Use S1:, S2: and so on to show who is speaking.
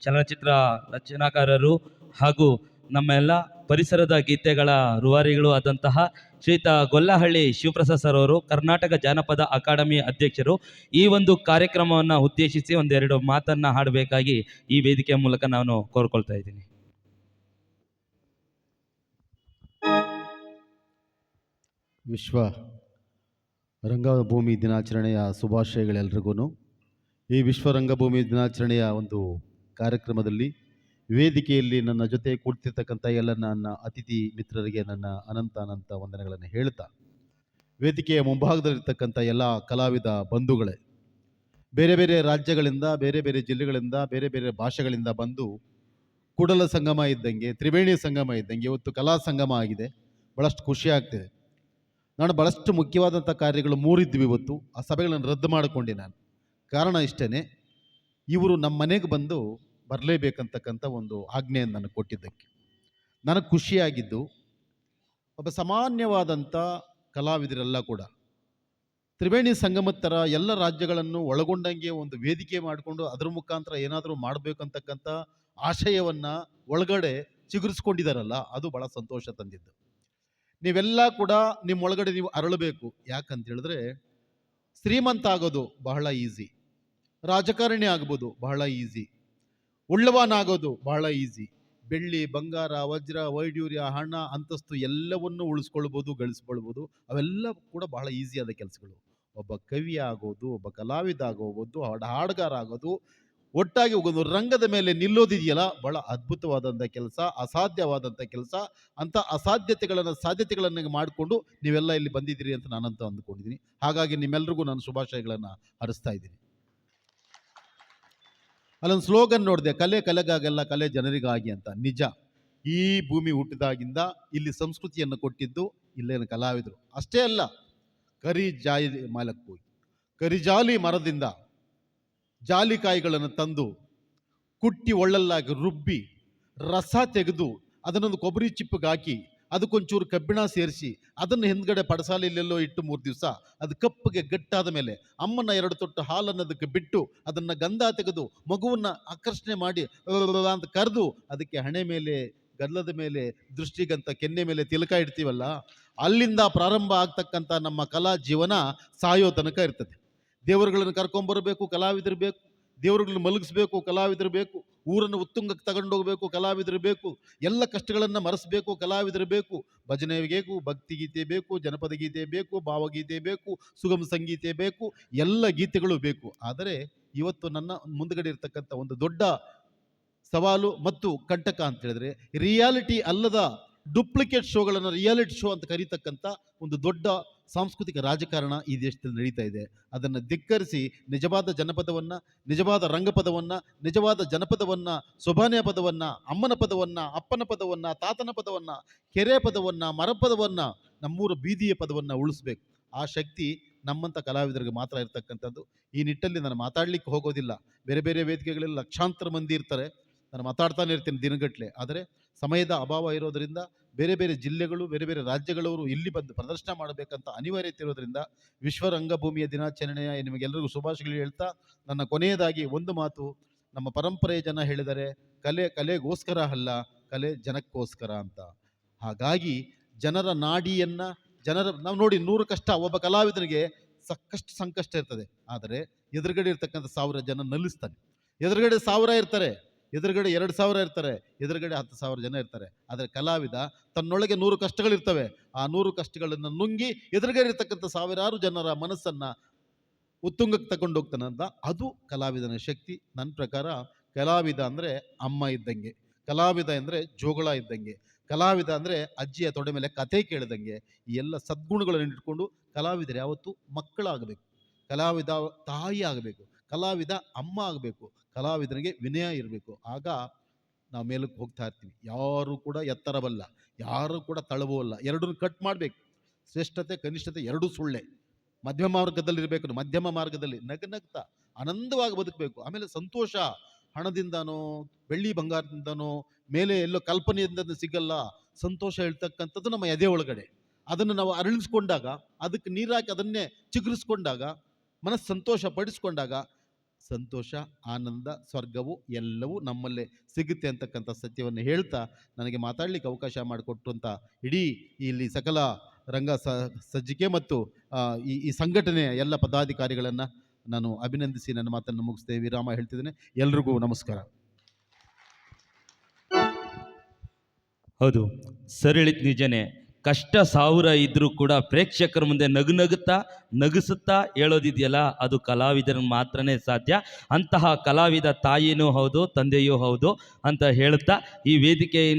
S1: ಚಲನಚಿತ್ರ ರಚನಾಕಾರರು ಹಾಗೂ ನಮ್ಮೆಲ್ಲ ಪರಿಸರದ ಗೀತೆಗಳ ರೂವಾರಿಗಳು ಆದಂತಹ ಶ್ರೀಯುತ ಗೊಲ್ಲಹಳ್ಳಿ ಶಿವಪ್ರಸಾದ್ ಸರ್ ಅವರು ಕರ್ನಾಟಕ ಜಾನಪದ ಅಕಾಡೆಮಿ ಅಧ್ಯಕ್ಷರು ಈ ಒಂದು ಕಾರ್ಯಕ್ರಮವನ್ನು ಉದ್ದೇಶಿಸಿ ಒಂದೆರಡು ಮಾತನ್ನು ಹಾಡಬೇಕಾಗಿ ಈ ವೇದಿಕೆಯ ಮೂಲಕ ನಾನು ಕೋರ್ಕೊಳ್ತಾ ಇದ್ದೀನಿ.
S2: ವಿಶ್ವ ರಂಗಭೂಮಿ ದಿನಾಚರಣೆಯ ಶುಭಾಶಯಗಳೆಲ್ರಿಗೂ. ಈ ವಿಶ್ವ ರಂಗಭೂಮಿ ದಿನಾಚರಣೆಯ ಒಂದು ಕಾರ್ಯಕ್ರಮದಲ್ಲಿ ವೇದಿಕೆಯಲ್ಲಿ ನನ್ನ ಜೊತೆ ಕೂಡ್ತಿರ್ತಕ್ಕಂಥ ಎಲ್ಲ ನನ್ನ ಅತಿಥಿ ಮಿತ್ರರಿಗೆ ನನ್ನ ಅನಂತ ವಂದನೆಗಳನ್ನು ಹೇಳ್ತಾ, ವೇದಿಕೆಯ ಮುಂಭಾಗದಲ್ಲಿರ್ತಕ್ಕಂಥ ಎಲ್ಲ ಕಲಾವಿದ ಬಂಧುಗಳೇ, ಬೇರೆ ಬೇರೆ ರಾಜ್ಯಗಳಿಂದ, ಬೇರೆ ಬೇರೆ ಜಿಲ್ಲೆಗಳಿಂದ, ಬೇರೆ ಬೇರೆ ಭಾಷೆಗಳಿಂದ ಬಂದು ಕೂಡಲ ಸಂಗಮ ಇದ್ದಂಗೆ, ತ್ರಿವೇಣಿ ಸಂಗಮ ಇದ್ದಂಗೆ ಇವತ್ತು ಕಲಾ ಸಂಗಮ ಆಗಿದೆ. ಭಾಳಷ್ಟು ಖುಷಿ ಆಗ್ತಿದೆ. ನಾನು ಭಾಳಷ್ಟು ಮುಖ್ಯವಾದಂಥ ಕಾರ್ಯಗಳು ಮೂರಿದ್ವಿ ಇವತ್ತು. ಆ ಸಭೆಗಳನ್ನು ರದ್ದು ಮಾಡಿಕೊಂಡೆ ನಾನು. ಕಾರಣ ಇಷ್ಟೇ, ಇವರು ನಮ್ಮ ಮನೆಗೆ ಬಂದು ಬರಲೇಬೇಕಂತಕ್ಕಂಥ ಒಂದು ಆಜ್ಞೆಯನ್ನು ನನಗೆ ಕೊಟ್ಟಿದ್ದಕ್ಕೆ ನನಗೆ ಖುಷಿಯಾಗಿದ್ದು, ಒಬ್ಬ ಸಾಮಾನ್ಯವಾದಂಥ ಕಲಾವಿದರೆಲ್ಲ ಕೂಡ ತ್ರಿವೇಣಿ ಸಂಗಮದ ಥರ ಎಲ್ಲ ರಾಜ್ಯಗಳನ್ನು ಒಳಗೊಂಡಂಗೆ ಒಂದು ವೇದಿಕೆ ಮಾಡಿಕೊಂಡು ಅದರ ಮುಖಾಂತರ ಏನಾದರೂ ಮಾಡಬೇಕಂತಕ್ಕಂಥ ಆಶಯವನ್ನು ಒಳಗಡೆ ಚಿಗುರಿಸ್ಕೊಂಡಿದ್ದಾರಲ್ಲ, ಅದು ಭಾಳ ಸಂತೋಷ ತಂದಿದ್ದು. ನೀವೆಲ್ಲ ಕೂಡ ನಿಮ್ಮೊಳಗಡೆ ನೀವು ಅರಳಬೇಕು. ಯಾಕಂತ ಹೇಳಿದ್ರೆ, ಶ್ರೀಮಂತ ಆಗೋದು ಬಹಳ ಈಸಿ, ರಾಜಕಾರಣಿ ಆಗ್ಬೋದು ಬಹಳ ಈಸಿ, ಉಳ್ಳವನಾಗೋದು ಬಹಳ ಈಸಿ. ಬೆಳ್ಳಿ, ಬಂಗಾರ, ವಜ್ರ, ವೈಢೂರ್ಯ, ಹಣ, ಅಂತಸ್ತು ಎಲ್ಲವನ್ನೂ ಉಳಿಸ್ಕೊಳ್ಬೋದು, ಗಳಿಸ್ಕೊಳ್ಬೋದು. ಅವೆಲ್ಲ ಕೂಡ ಬಹಳ ಈಸಿಯಾದ ಕೆಲಸಗಳು. ಒಬ್ಬ ಕವಿ ಆಗೋದು, ಒಬ್ಬ ಕಲಾವಿದ ಆಗೋದು, ಹಾಡುಗಾರ ಆಗೋದು, ಒಟ್ಟಾಗಿ ಒಂದು ರಂಗದ ಮೇಲೆ ನಿಲ್ಲೋದಿದೆಯಲ್ಲ, ಬಹಳ ಅದ್ಭುತವಾದಂಥ ಕೆಲಸ, ಅಸಾಧ್ಯವಾದಂಥ ಕೆಲಸ. ಅಂಥ ಸಾಧ್ಯತೆಗಳನ್ನು ಮಾಡಿಕೊಂಡು ನೀವೆಲ್ಲ ಇಲ್ಲಿ ಬಂದಿದ್ದೀರಿ ಅಂತ ನಾನಂತ ಅಂದ್ಕೊಂಡಿದ್ದೀನಿ. ಹಾಗಾಗಿ ನಿಮ್ಮೆಲ್ರಿಗೂ ನಾನು ಶುಭಾಶಯಗಳನ್ನು ಹರಿಸ್ತಾ ಇದ್ದೀನಿ. ಅಲ್ಲೊಂದು ಸ್ಲೋಗನ್ ನೋಡಿದೆ, ಕಲೆ ಕಲೆಗಾಗಲ್ಲ, ಕಲೆ ಜನರಿಗಾಗಿ ಅಂತ. ನಿಜ, ಈ ಭೂಮಿ ಹುಟ್ಟಿದಾಗಿಂದ ಇಲ್ಲಿ ಸಂಸ್ಕೃತಿಯನ್ನು ಕೊಟ್ಟಿದ್ದು ಇಲ್ಲಿನ ಕಲಾವಿದರು. ಅಷ್ಟೇ ಅಲ್ಲ, ಕರಿಜಾಲಿ ಮರದಿಂದ ಜಾಲಿಕಾಯಿಗಳನ್ನು ತಂದು ಕುಟ್ಟಿ ಒಳ್ಳಲ್ಲಾಗಿ ರುಬ್ಬಿ ರಸ ತೆಗೆದು ಅದನ್ನೊಂದು ಕೊಬ್ಬರಿ ಚಿಪ್ಪಿಗೆ ಹಾಕಿ ಅದಕ್ಕೊಂಚೂರು ಕಬ್ಬಿಣ ಸೇರಿಸಿ ಅದನ್ನು ಹಿಂದ್ಗಡೆ ಪಡಸಾಲೆಯಲ್ಲೆಲ್ಲೋ ಇಟ್ಟು 3 ದಿವಸ ಅದು ಕಪ್ಪಗೆ ಗಟ್ಟಾದ ಮೇಲೆ ಅಮ್ಮನ 2 ತೊಟ್ಟು ಹಾಲನ್ನು ಅದಕ್ಕೆ ಬಿಟ್ಟು ಅದನ್ನು ಗಂಧ ತೆಗೆದು ಮಗುವನ್ನು ಆಕರ್ಷಣೆ ಮಾಡಿ ಅಂತ ಕರೆದು ಅದಕ್ಕೆ ಹಣೆ ಮೇಲೆ, ಗಲ್ಲದ ಮೇಲೆ, ದೃಷ್ಟಿಗಂತ ಕೆನ್ನೆ ಮೇಲೆ ತಿಲಕ ಇಡ್ತೀವಲ್ಲ, ಅಲ್ಲಿಂದ ಪ್ರಾರಂಭ ಆಗ್ತಕ್ಕಂಥ ನಮ್ಮ ಕಲಾ ಜೀವನ ಸಾಯೋ ತನಕ ಇರ್ತದೆ. ದೇವರುಗಳನ್ನು ಕರ್ಕೊಂಬರಬೇಕು, ಕಲಾವಿದರು ಬೇಕು. ದೇವರುಗಳನ್ನು ಮಲಗಿಸ್ಬೇಕು, ಕಲಾವಿದರು ಬೇಕು. ಊರನ್ನು ಉತ್ತುಂಗಕ್ಕೆ ತಗೊಂಡೋಗ್ಬೇಕು, ಕಲಾವಿದರು ಬೇಕು. ಎಲ್ಲ ಕಷ್ಟಗಳನ್ನು ಮರೆಸಬೇಕು, ಕಲಾವಿದರು ಬೇಕು. ಭಜನೆ ಬೇಕು, ಭಕ್ತಿಗೀತೆ ಬೇಕು, ಜನಪದ ಗೀತೆ ಬೇಕು, ಭಾವಗೀತೆ ಬೇಕು, ಸುಗಮ ಸಂಗೀತೆ ಬೇಕು, ಎಲ್ಲ ಗೀತೆಗಳು ಬೇಕು. ಆದರೆ ಇವತ್ತು ನನ್ನ ಮುಂದುಗಡೆ ಇರತಕ್ಕಂಥ ಒಂದು ದೊಡ್ಡ ಸವಾಲು ಮತ್ತು ಕಂಟಕ ಅಂತ ಹೇಳಿದ್ರೆ, ರಿಯಾಲಿಟಿ ಅಲ್ಲದ ಡುಪ್ಲಿಕೇಟ್ ಶೋಗಳನ್ನು ರಿಯಾಲಿಟಿ ಶೋ ಅಂತ ಕರೀತಕ್ಕಂಥ ಒಂದು ದೊಡ್ಡ ಸಾಂಸ್ಕೃತಿಕ ರಾಜಕಾರಣ ಈ ದೇಶದಲ್ಲಿ ನಡೀತಾ ಇದೆ. ಅದನ್ನು ಧಿಕ್ಕರಿಸಿ ನಿಜವಾದ ಜನಪದವನ್ನು, ನಿಜವಾದ ರಂಗಪದವನ್ನು, ನಿಜವಾದ ಜನಪದವನ್ನು, ಸೊಬಾನೆ ಪದವನ್ನು, ಅಮ್ಮನ ಪದವನ್ನು, ಅಪ್ಪನ ಪದವನ್ನು, ತಾತನ ಪದವನ್ನು, ಕೆರೆ ಪದವನ್ನು, ಮರಪದವನ್ನು, ನಮ್ಮೂರ ಬೀದಿಯ ಪದವನ್ನು ಉಳಿಸ್ಬೇಕು. ಆ ಶಕ್ತಿ ನಮ್ಮಂಥ ಕಲಾವಿದರಿಗೆ ಮಾತ್ರ ಇರ್ತಕ್ಕಂಥದ್ದು. ಈ ನಿಟ್ಟಲ್ಲಿ ನಾನು ಮಾತಾಡಲಿಕ್ಕೆ ಹೋಗೋದಿಲ್ಲ. ಬೇರೆ ಬೇರೆ ವೇದಿಕೆಗಳಲ್ಲಿ ಲಕ್ಷಾಂತರ ಮಂದಿ ಇರ್ತಾರೆ, ನಾನು ಮಾತಾಡ್ತಾನೆ ಇರ್ತೀನಿ ದಿನಗಟ್ಟಲೆ. ಆದರೆ ಸಮಯದ ಅಭಾವ ಇರೋದರಿಂದ ಬೇರೆ ಬೇರೆ ಜಿಲ್ಲೆಗಳು, ಬೇರೆ ಬೇರೆ ರಾಜ್ಯಗಳವರು ಇಲ್ಲಿ ಬಂದು ಪ್ರದರ್ಶನ ಮಾಡಬೇಕಂತ ಅನಿವಾರ್ಯತೆ ಇರೋದರಿಂದ ವಿಶ್ವ ರಂಗಭೂಮಿಯ ದಿನಾಚರಣೆಯ ನಿಮಗೆಲ್ಲರಿಗೂ ಶುಭಾಶಯಗಳು ಹೇಳ್ತಾ, ನನ್ನ ಕೊನೆಯದಾಗಿ ಒಂದು ಮಾತು, ನಮ್ಮ ಪರಂಪರೆಯ ಜನ ಹೇಳಿದರೆ, ಕಲೆಗೋಸ್ಕರ ಅಲ್ಲ, ಕಲೆ ಜನಕ್ಕೋಸ್ಕರ ಅಂತ. ಹಾಗಾಗಿ ಜನರ ನಾಡಿಯನ್ನು, ನಾವು ನೋಡಿ 100 ಕಷ್ಟ ಒಬ್ಬ ಕಲಾವಿದನಿಗೆ ಸಾಕಷ್ಟು ಸಂಕಷ್ಟ ಇರ್ತದೆ. ಆದರೆ ಎದುರುಗಡೆ ಇರ್ತಕ್ಕಂಥ 1000 ಜನ ನಲಿಸ್ತಾನೆ. ಎದುರುಗಡೆ 1000 ಇರ್ತಾರೆ, ಎದುರುಗಡೆ 2000 ಇರ್ತಾರೆ, ಎದುರುಗಡೆ 10,000 ಜನ ಇರ್ತಾರೆ. ಆದರೆ ಕಲಾವಿದ ತನ್ನೊಳಗೆ 100 ಕಷ್ಟಗಳಿರ್ತವೆ. ಆ 100 ಕಷ್ಟಗಳನ್ನು ನುಂಗಿ ಎದುರುಗಡೆ ಇರ್ತಕ್ಕಂಥ 1000 ಜನರ ಮನಸ್ಸನ್ನು ಉತ್ತುಂಗಕ್ಕೆ ತಗೊಂಡೋಗ್ತಾನೆ ಅಂತ. ಅದು ಕಲಾವಿದನ ಶಕ್ತಿ. ನನ್ನ ಪ್ರಕಾರ ಕಲಾವಿದ ಅಂದರೆ ಅಮ್ಮ ಇದ್ದಂಗೆ, ಕಲಾವಿದ ಅಂದರೆ ಜೋಗಳ ಇದ್ದಂಗೆ, ಕಲಾವಿದ ಅಂದರೆ ಅಜ್ಜಿಯ ತೊಡೆ ಮೇಲೆ ಕತೆ ಕೇಳಿದಂಗೆ. ಈ ಎಲ್ಲ ಸದ್ಗುಣಗಳನ್ನು ಇಟ್ಕೊಂಡು ಕಲಾವಿದರು ಯಾವತ್ತೂ ಮಕ್ಕಳಾಗಬೇಕು, ಕಲಾವಿದ ತಾಯಿ ಆಗಬೇಕು, ಕಲಾವಿದ ಅಮ್ಮ ಆಗಬೇಕು, ಕಲಾವಿದನಿಗೆ ವಿನಯ ಇರಬೇಕು. ಆಗ ನಾವು ಮೇಲಕ್ಕೆ ಹೋಗ್ತಾ ಇರ್ತೀವಿ. ಯಾರು ಕೂಡ ಎತ್ತರವಲ್ಲ, ಯಾರು ಕೂಡ ತಳವಲ್ಲ, ಎರಡನ್ನೂ ಕಟ್ ಮಾಡಬೇಕು. ಶ್ರೇಷ್ಠತೆ ಕನಿಷ್ಠತೆ ಎರಡೂ ಸುಳ್ಳೆ. ಮಧ್ಯಮ ಮಾರ್ಗದಲ್ಲಿ ಇರಬೇಕು. ಮಧ್ಯಮ ಮಾರ್ಗದಲ್ಲಿ ನಗ್ನಗ್ತಾ ಆನಂದವಾಗಿ ಬದುಕಬೇಕು. ಆಮೇಲೆ ಸಂತೋಷ ಹಣದಿಂದನೋ ಬೆಳ್ಳಿ ಬಂಗಾರದಿಂದನೋ ಮೇಲೆ ಎಲ್ಲೋ ಕಲ್ಪನೆಯಿಂದ ಸಿಗಲ್ಲ. ಸಂತೋಷ ಹೇಳ್ತಕ್ಕಂಥದ್ದು ನಮ್ಮ ಎದೆ ಒಳಗಡೆ. ಅದನ್ನು ನಾವು ಅರಳಿಸ್ಕೊಂಡಾಗ, ಅದಕ್ಕೆ ನೀರಾಕಿ ಅದನ್ನೇ ಚಿಗುರಿಸ್ಕೊಂಡಾಗ, ಮನಸ್ಸು ಸಂತೋಷ ಪಡಿಸ್ಕೊಂಡಾಗ ಸಂತೋಷ, ಆನಂದ, ಸ್ವರ್ಗವು ಎಲ್ಲವೂ ನಮ್ಮಲ್ಲೇ ಸಿಗುತ್ತೆ ಅಂತಕ್ಕಂಥ ಸತ್ಯವನ್ನು ಹೇಳ್ತಾ ನನಗೆ ಮಾತಾಡಲಿಕ್ಕೆ ಅವಕಾಶ ಮಾಡಿಕೊಟ್ಟಂಥ ಇಡೀ ಇಲ್ಲಿ ಸಕಲ ರಂಗ ಸಜ್ಜಿಕೆ ಮತ್ತು ಈ ಸಂಘಟನೆಯ ಎಲ್ಲ ಪದಾಧಿಕಾರಿಗಳನ್ನು ನಾನು ಅಭಿನಂದಿಸಿ ನನ್ನ ಮಾತನ್ನು ಮುಗಿಸ್ತೇವೆ, ವಿರಾಮ ಹೇಳ್ತಿದ್ದೇನೆ. ಎಲ್ರಿಗೂ ನಮಸ್ಕಾರ.
S1: ಹೌದು, ಸರಳಿತ್ ನಿಜನೇ. ಕಷ್ಟ 1000 ಇದ್ರೂ ಕೂಡ ಪ್ರೇಕ್ಷಕರ ಮುಂದೆ ನಗಿಸುತ್ತಾ ಹೇಳೋದಿದೆಯಲ್ಲ, ಅದು ಕಲಾವಿದರಿಗೆ ಮಾತ್ರನೇ ಸಾಧ್ಯ. ಅಂತಹ ಕಲಾವಿದ ತಾಯಿನೂ ಹೌದು, ತಂದೆಯೂ ಹೌದು ಅಂತ ಹೇಳ್ತಾ ಈ ವೇದಿಕೆ